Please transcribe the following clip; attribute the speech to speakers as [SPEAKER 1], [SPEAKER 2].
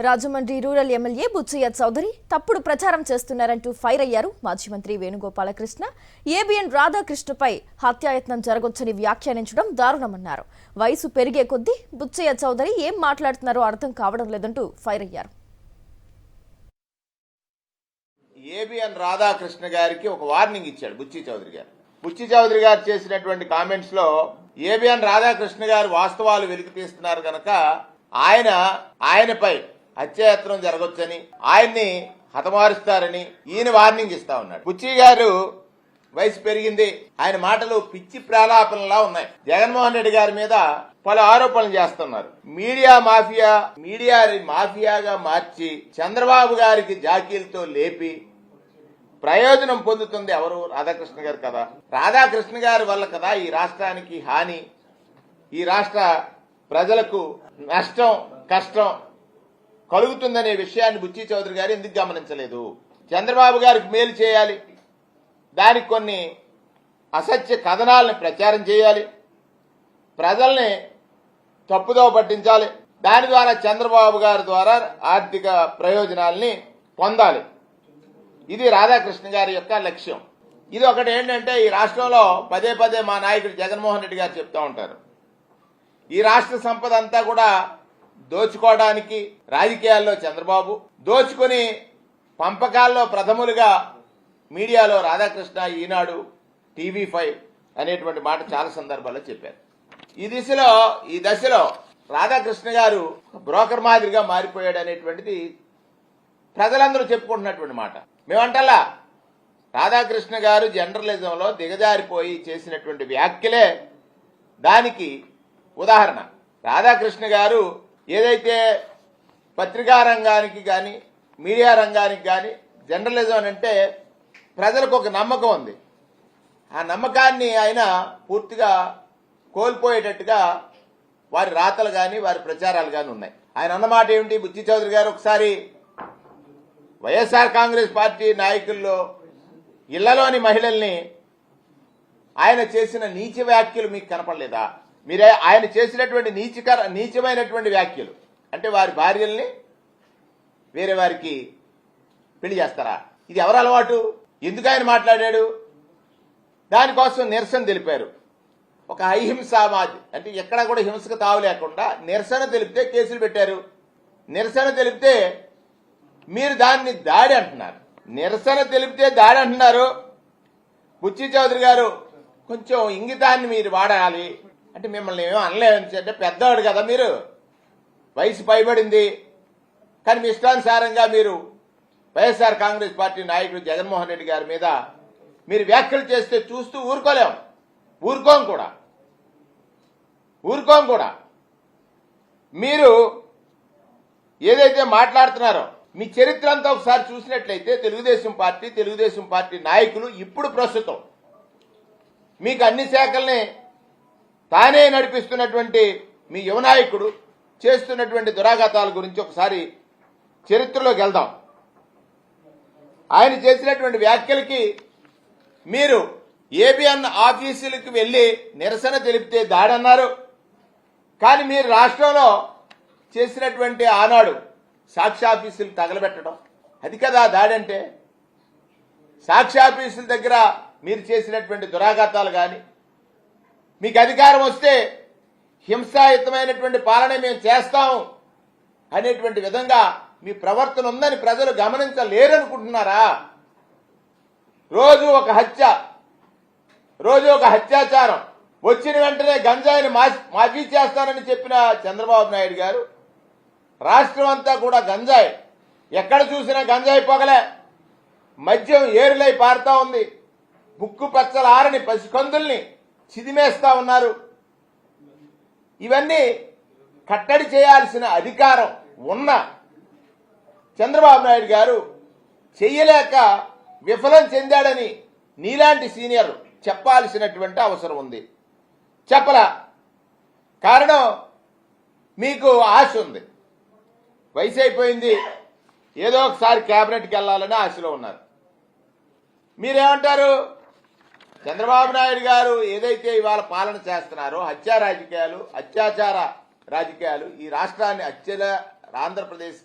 [SPEAKER 1] Rajahmundry rural MLA Buchaiah Chowdary తప్పుడు ప్రచారం చేస్తున్నారంటూ fire అయ్యారు మాజీ మంత్రి వేణుగోపాలకృష్ణ. ఏబిఎన్ రాధాకృష్ణపై హత్యాయత్నం జరగొచ్చని వ్యాఖ్యానించడం దారుణమన్నారు. వయసు పెరిగే కొద్దీ బుచ్చయ్య చౌదరి ఏం మాట్లాడుతున్నారో అర్థం కావడం లేదంటూ ఫైర్ అయ్యారు.
[SPEAKER 2] ఏబిఎన్ రాధాకృష్ణ గారికి ఒక వార్నింగ్ ఇచ్చాడు బుచ్చి చౌదరి గారు. బుచ్చి చౌదరి గారు చేసినటువంటి కామెంట్స్ లో ఏబిఎన్ రాధాకృష్ణ గారు వాస్తవాలు వెలికి తీస్తున్నారు గనక ఆయనపై హత్యాయత్నం జరగొచ్చని, ఆయన్ని హతమారుస్తారని ఈయన వార్నింగ్ ఇస్తా ఉన్నాడు. బుచ్చి గారు వయసు పెరిగింది, ఆయన మాటలు పిచ్చి ప్రాలాపనలా ఉన్నాయి. జగన్మోహన్ రెడ్డి గారి మీద పలు ఆరోపణలు చేస్తున్నారు. మీడియా మాఫియాగా మార్చి చంద్రబాబు గారికి జాకీలతో లేపి ప్రయోజనం పొందుతుంది ఎవరు? రాధాకృష్ణ గారు కదా. రాధాకృష్ణ గారి వల్ల కదా ఈ రాష్ట్రానికి హాని, ఈ రాష్ట్ర ప్రజలకు నష్టం కష్టం కలుగుతుందనే విషయాన్ని బుచ్చి చౌదరి గారు ఎందుకు గమనించలేదు? చంద్రబాబు గారికి మేలు చేయాలి, దానికి కొన్ని అసత్య కథనాలను ప్రచారం చేయాలి, ప్రజల్ని తప్పుదోవ పట్టించాలి, దాని ద్వారా చంద్రబాబు గారి ద్వారా ఆర్థిక ప్రయోజనాల్ని పొందాలి. ఇది రాధాకృష్ణ గారి యొక్క లక్ష్యం. ఇది ఒకటి ఏంటంటే, ఈ రాష్ట్రంలో పదే పదే మా నాయకుడు జగన్మోహన్ రెడ్డి గారు చెప్తా ఉంటారు, ఈ రాష్ట్ర సంపద అంతా కూడా దోచుకోవడానికి రాజకీయాల్లో చంద్రబాబు, దోచుకుని పంపకాల్లో ప్రథములుగా మీడియాలో రాధాకృష్ణ, ఈనాడు, టీవీ5 అనేటువంటి మాట చాలా సందర్భాల్లో చెప్పారు. ఈ దశలో రాధాకృష్ణ గారు బ్రోకర్ మాదిరిగా మారిపోయాడు అనేటువంటిది ప్రజలందరూ చెప్పుకుంటున్నటువంటి మాట. మేమంటల్లా రాధాకృష్ణ గారు జర్నలిజంలో దిగజారిపోయి చేసినటువంటి వ్యాఖ్యలే దానికి ఉదాహరణ. రాధాకృష్ణ గారు ఏదైతే పత్రికా రంగానికి కానీ మీడియా రంగానికి కానీ జర్నలిజం అంటే ప్రజలకు ఒక నమ్మకం ఉంది. ఆ నమ్మకాన్ని ఆయన పూర్తిగా కోల్పోయేటట్టుగా వారి రాతలు కానీ వారి ప్రచారాలు కానీ ఉన్నాయి. ఆయన అన్నమాట ఏమిటి? బుచ్చి చౌదరి గారు ఒకసారి వైఎస్ఆర్ కాంగ్రెస్ పార్టీ నాయకుల్లో ఇళ్లలోని మహిళల్ని ఆయన చేసిన నీచ వ్యాఖ్యలు మీకు కనపడలేదా? మీరే ఆయన చేసినటువంటి నీచమైనటువంటి వ్యాఖ్యలు అంటే వారి భార్యల్ని వేరే వారికి పెళ్లి చేస్తారా? ఇది ఎవరు అలవాటు? ఎందుకు ఆయన మాట్లాడాడు? దానికోసం నిరసన తెలిపారు. ఒక అహింసావాది అంటే ఎక్కడా కూడా హింసకు తావు లేకుండా నిరసన తెలిపితే కేసులు పెట్టారు. నిరసన తెలిపితే మీరు దాన్ని దాడి అంటున్నారు. నిరసన తెలిపితే దాడి అంటున్నారు. బుచ్చి చౌదరి గారు కొంచెం ఇంగితాన్ని మీరు వాడాలి. అంటే మిమ్మల్ని ఏమో అనలేదని అంటే పెద్దవాడు కదా, మీరు వయసు పైబడింది, కానీ మీ ఇష్టానుసారంగా మీరు వైఎస్ఆర్ కాంగ్రెస్ పార్టీ నాయకుడు జగన్మోహన్ రెడ్డి గారి మీద మీరు వ్యాఖ్యలు చేస్తే చూస్తూ ఊరుకోం కూడా. మీరు ఏదైతే మాట్లాడుతున్నారో మీ చరిత్ర అంతా ఒకసారి చూసినట్లయితే తెలుగుదేశం పార్టీ నాయకులు ఇప్పుడు ప్రస్తుతం మీకు అన్ని శాఖల్ని తానే నడిపిస్తున్నటువంటి మీ యువ నాయకుడు చేస్తున్నటువంటి దురాఘాతాల గురించి ఒకసారి చరిత్రలోకి వెళ్దాం. ఆయన చేసినటువంటి వ్యాఖ్యలకి మీరు ఏబిఎన్ ఆఫీసులకు వెళ్లి నిరసన తెలిపితే దాడన్నారు. కానీ మీరు రాష్ట్రంలో చేసినటువంటి ఆనాడు సాక్షి ఆఫీసులు తగలబెట్టడం, అది కదా దాడంటే. సాక్షి ఆఫీసుల దగ్గర మీరు చేసినటువంటి దురాఘాతాలు కానీ, మీకు అధికారం వస్తే హింసాయుతమైనటువంటి పాలన మేము చేస్తాం అనేటువంటి విధంగా మీ ప్రవర్తన ఉందని ప్రజలు గమనించలేరనుకుంటున్నారా? రోజు ఒక హత్యాచారం, వచ్చిన వెంటనే గంజాయిని మాఫీ చేస్తానని చెప్పిన చంద్రబాబు నాయుడు గారు రాష్ట్రం అంతా కూడా గంజాయి, ఎక్కడ చూసినా గంజాయి పొగలే, మద్యం ఏరులై పారుతా ఉంది, ముక్కు పచ్చల ఆరని పసికందుల్ని చిదిమేస్తా ఉన్నారు. ఇవన్నీ కట్టడి చేయాల్సిన అధికారం ఉన్న చంద్రబాబు నాయుడు గారు చెయ్యలేక విఫలం చెందాడని నీలాంటి సీనియర్ చెప్పాల్సినటువంటి అవసరం ఉంది. చెప్పలా. కారణం మీకు ఆశ ఉంది, వయసు అయిపోయింది, ఏదో ఒకసారి కేబినెట్కి వెళ్లాలని ఆశలో ఉన్నారు. మీరేమంటారు? చంద్రబాబు నాయుడు గారు ఏదైతే ఇవాళ పాలన చేస్తున్నారో అత్యాచార రాజకీయాలు, ఈ రాష్ట్రాన్ని ఆంధ్రప్రదేశ్